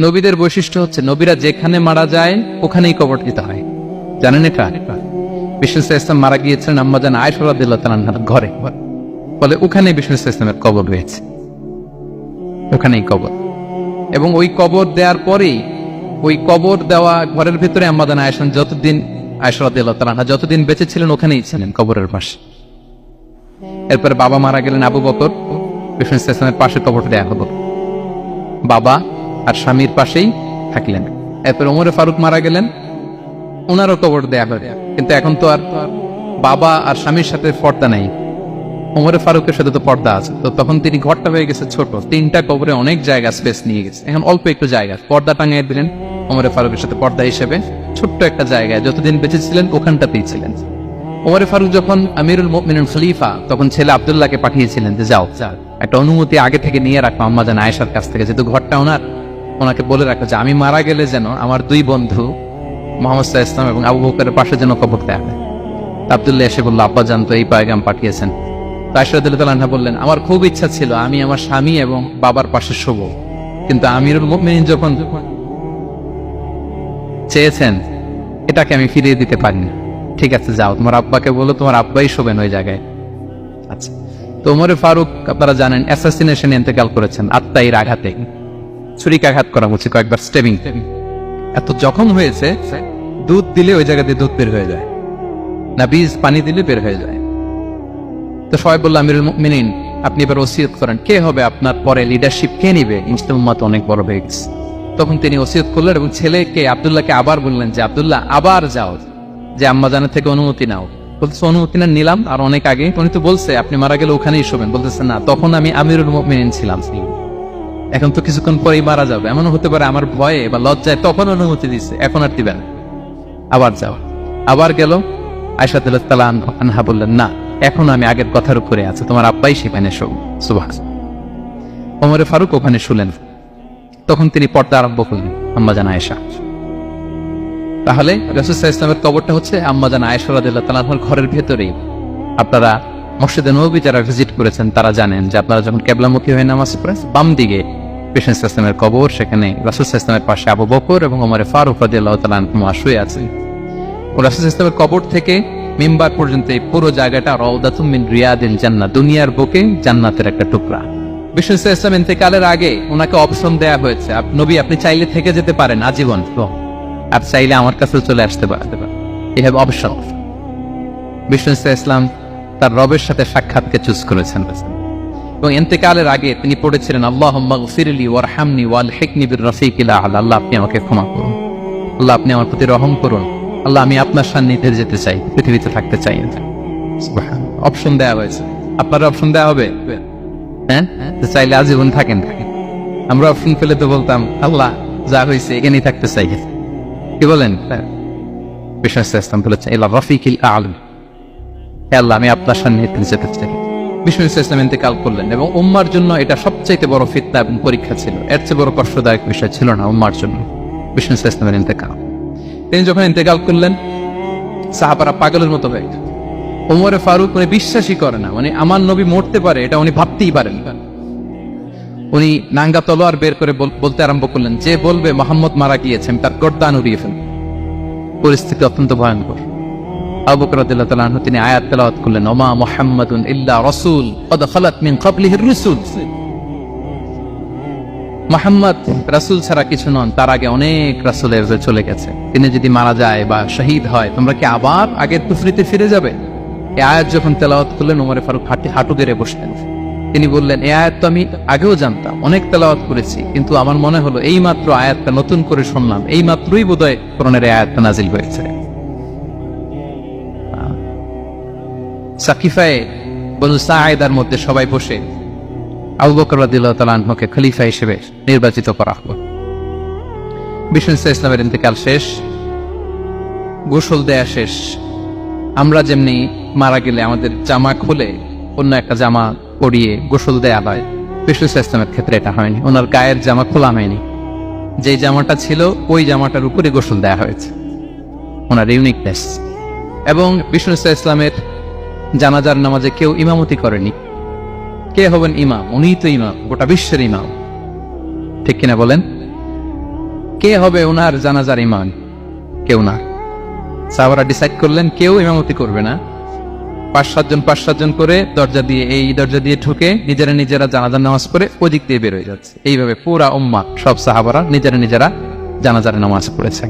নবীদের বৈশিষ্ট্য হচ্ছে নবীরা যেখানে মারা যায় ওখানেই কবর দিতে হয়। জানেন এটা? বিষ্ণু ইসলাম মারা গিয়েছিলেন আম্মাজান আয়েশা রাদিয়াল্লাহু তাআলার ঘরে, ফলে ওখানে বিষ্ণু ইসলামের কবর রয়েছে, ওখানেই কবর। এবং ওই কবর দেওয়ার পরেই ওই কবর দেওয়া ঘরের ভিতরে আম্মাজান আয়েশা রাদিয়াল্লাহু তাআলা যতদিন বেঁচে ছিলেন ওখানেই ছিলেন, কবরের পাশে। এরপরে বাবা মারা গেলেন আবু বকর, বিষ্ণু ইসলামের পাশে কবর দেয়া হলো, বাবা আর স্বামীর পাশেই থাকলেন। এরপর ওমরে ফারুক মারা গেলেন, ওনারও কবর দেয়া হলো। কিন্তু এখন তো আর বাবা আর স্বামীর সাথে পর্দা নাই, ওমরে ফারুকের সাথে তো পর্দা আছে। তো তখন তিনি ঘরটা হয়ে গেছে ছোট, তিনটা কবরে অনেক জায়গা স্পেস নিয়ে গেছে। এখন অল্প একটু জায়গা পর্দা টাঙিয়ে দিলেন ওমরে ফারুকের সাথে পর্দা হিসেবে, ছোট্ট একটা জায়গায় যতদিন বেঁচে ছিলেন ওখানটাতেই ছিলেন। ওমরে ফারুক যখন আমিরুল মুমিনিন খলিফা, তখন ছেলে আব্দুল্লাহকে পাঠিয়েছিলেন যে যাও একটা অনুমতি আগে থেকে নিয়ে রাখো আম্মাজান আয়েশার কাছ থেকে, যেহেতু ঘরটা ওনাকে বলে রাখো যে আমি মারা গেলে যেন আমার দুই বন্ধু মুহাম্মদ সাল্লাল্লাহু আলাইহি ওয়াসাল্লাম এবং আবু বকরের পাশে যেন কবর দেয়া হয়। আব্দুল্লাহ এসে বলল, আব্বা জান তো এই পয়গাম পাঠিয়েছেন। আয়েশা রাদিয়াল্লাহু তাআলা বললেন, আমার খুব ইচ্ছা ছিল আমি আমার স্বামী এবং বাবার পাশে শোবো, কিন্তু আমিরুল মুমিনিন যখন চেয়েছেন এটাকে আমি ফিরিয়ে দিতে পারিনি। ঠিক আছে যাও, তোমার আব্বাকে বলো তোমার আব্বাই শোবেন ওই জায়গায়। আচ্ছা, তো ওমরে ফারুক আপনারা জানেন অ্যাসাসিনেশনে ইন্তেকাল করেছেন, আত্মাইর আঘাতে, ছুরিকাঘাত করা হচ্ছে কয়েকবার, স্টেবিং। এত জখম হয়েছে দুধ দিলে ওই জায়গা দিয়ে দুধ বের হয়ে যায় না, বীজ পানি দিলে বের হয়ে যায়। তো সবাই বলল আমিরুল মুমিনিন আপনি এবার ওসিয়ত করেন, কে হবে আপনার পরে লিডারশিপ, কে নিবে? ইসলাম উম্মাত অনেক বড় হয়ে গেছে। তখন তিনি ওসিয়ত করলেন এবং ছেলেকে আব্দুল্লাহকে আবার বললেন যে আব্দুল্লাহ আবার যাও, যে আম্মা জানের থেকে অনুমতি নাও। বলতেছে অনুমতি না নিলাম আর অনেক আগে, উনি তো বলছে আপনি মারা গেলে ওখানেই শোবেন। বলতেছে না, তখন আমি আমিরুল মুমিনিন ছিলাম, এখন তো কিছুক্ষণ পরেই মারা যাবে, এমন হতে পারে আমার ভয়ে বা লজ্জায় তখন অনুমতি দিচ্ছে, এখন আর দিবেন, আবার যাও। আবার গেল, আয়েশা রাদিয়াল্লাহু তাআলা আনহা বললেন না, এখন আমি আগের কথার উপরে আছে, তোমার আব্বাই সেখানে শোক। সুবহানাল্লাহ। ওমরে ফারুক ওখানে শুলেন, তখন তিনি পর্দা আরম্ভ করলেন আম্মাজান আয়েশা। তাহলে রাসূল সাল্লাল্লাহু আলাইহি ওয়াসাল্লামের কবরটা হচ্ছে আম্মাজান আয়েশা রাদিয়াল্লাহু তাআলা আনহার ঘরের ভেতরেই। আপনারা মসজিদে নববী যারা ভিজিট করেছেন তারা জানেন যে আপনারা যখন কিবলামুখী হয়ে নামাজ পড়েন, বাম দিকে বিষ্ণু ইসলামের কবর, সেখানে রাসূল সাল্লাল্লাহু আলাইহি ওয়াসাল্লামের পাশে আবু বকর এবং ওমরে ফারুক রাদিয়াল্লাহু তাআলা আনহুমা শুয়ে আছেন। রাসূল সাল্লাল্লাহু আলাইহি ওয়াসাল্লামের কবর থেকে মিম্বার পর্যন্ত এই পুরো জায়গাটা রাউদাতুম মিন রিয়াদিল জান্নাহ, দুনিয়ার বুকে জান্নাতের একটা টুকরা। বিষ্ণু সাল্লাল্লাহু আলাইহি ওয়াসাল্লাম ইন্তেকালের আগে ওনাকে অপশন দেয়া হয়েছে, নবী আপনি চাইলে থেকে যেতে পারেন আজীবন, আর চাইলে আমার কাছে চলে আসতে পারেন, এই হ্যাভ অপশন। বিষ্ণু সাল্লাল্লাহু আলাইহি ওয়াসাল্লাম তার রবের সাথে সাক্ষাৎকে চুজ করেছেন এবং ইন্তেকালের আগে তিনি পড়েছিলেন আল্লাহুম্মা গফিরলি ওয়ারহামনি ওয়ালহিকনি বির-রাফিকিল আ'লা, আল্লাহ আপনি আমাকে ক্ষমা করুন, আল্লাহ আপনি আমার প্রতি রহম করুন, আল্লাহ আমি আপনার সান্নিধ্যে যেতে চাই, পৃথিবীতে থাকতে চাই। সুবহানাল্লাহ। অপশন দেওয়া হয়েছে, আপনার অপশন দেওয়া হবে, হ্যাঁ চাইলে আজীবন থাকেন। আমরা অপশন পেলে তো বলতাম আল্লাহ যা হয়েছে এখানেই থাকতে চাই, কি বলেন? বিষ্ণু ইসলাম বলেছেন ইলা রাফিকিল আ'লা, আল্লাহ আমি আপনার সান্নিধ্যে যেতে চাই। বিষ্ণু ইসলাম ইন্তেকাল করলেন এবং উম্মার জন্য এটা সবচাইতে বড় ফিতনা এবং পরীক্ষা ছিল, এর চেয়ে বড় কষ্টদায়ক বিষয় ছিল না উম্মার জন্য বিষ্ণু ইসলামের ইন্তেকাল। তিনি যখন ইন্তেকাল করলেন সাহাবারা পাগলের মতো হয়ে গেল। ওমরে ফারুক উনি বিশ্বাসই করে না, মানে আমার নবী মরতে পারে এটা উনি ভাবতেই পারেন। উনি নাঙ্গা তলোয়ার বের করে বলতে আরম্ভ করলেন, যে বলবে মুহাম্মদ মারা গিয়েছেন তার গর্দান উড়িয়ে ফেলবে। পরিস্থিতি অত্যন্ত ভয়ঙ্কর। আবু বকর রাদিয়াল্লাহু তাআলা আনহু তিনি আয়াত তেলাওয়াত করলেন, ওমা মুহাম্মাদুন ইল্লা রাসূল ক্বাদ খালাত মিন ক্বাবলিহির রুসুল, মুহাম্মদ রাসূল ছাড়া কিছু নন, তার আগে অনেক রাসূল চলে গেছে, তিনি যদি মারা যায় বা শহীদ হয় তোমরা কি আবার আগের কুফরিতে ফিরে যাবে? এই আয়াত যখন তেলাওয়াত করলেন ওমরে ফারুক হাঁটু গেড়ে বসলেন। তিনি বললেন এই আয়াত তো আমি আগেও জানতাম, অনেক তেলাওয়াত করেছি, কিন্তু আমার মনে হলো এই মাত্র আয়াতটা নতুন করে শুনলাম, এই মাত্রই বোধহয় কোরআনের এই আয়াতটা নাজিল হয়েছে। সাকিফায়ে বনু সাঈদার মধ্যে সবাই বসে আবু বকর রাদিয়াল্লাহু তাআলা আনহুকে খলিফা হিসেবে নির্বাচিত করা হলো। বিষ্ণু ইসলামের ইন্তেকাল শেষ, গোসল দেয়া শেষ। আমরা যেমনি মারা গেলে আমাদের জামা খুলে অন্য একটা জামা পরিয়ে গোসল দেয়া হয়, বিষ্ণু ইসলামের ক্ষেত্রে এটা হয়নি, ওনার গায়ের জামা খোলা হয়নি, যে জামাটা ছিল ওই জামাটার উপরে গোসল দেয়া হয়েছে, ওনার ইউনিকনেস। এবং বিষ্ণু ইসলামের জানাজার নামাজে কেউ ইমামতি করেনি। কে হবেন ইমাম? উনিই তো ইমাম, গোটা বিশ্বের ইমাম, ঠিক কিনা বলেন? কে হবে ওনার জানাজার ইমাম? কেউ না। সাহাবারা ডিসাইড করলেন কেউ ইমামতি করবে না, 5-7 জন করে দরজা দিয়ে, এই দরজা দিয়ে ঢুকে নিজেরা জানাজার নামাজ পড়ে ওদিক দিয়ে বের হয়ে যাচ্ছে। এইভাবে পুরা উম্মাহ সব সাহাবারা নিজেরা জানাজার নামাজ পড়েছে।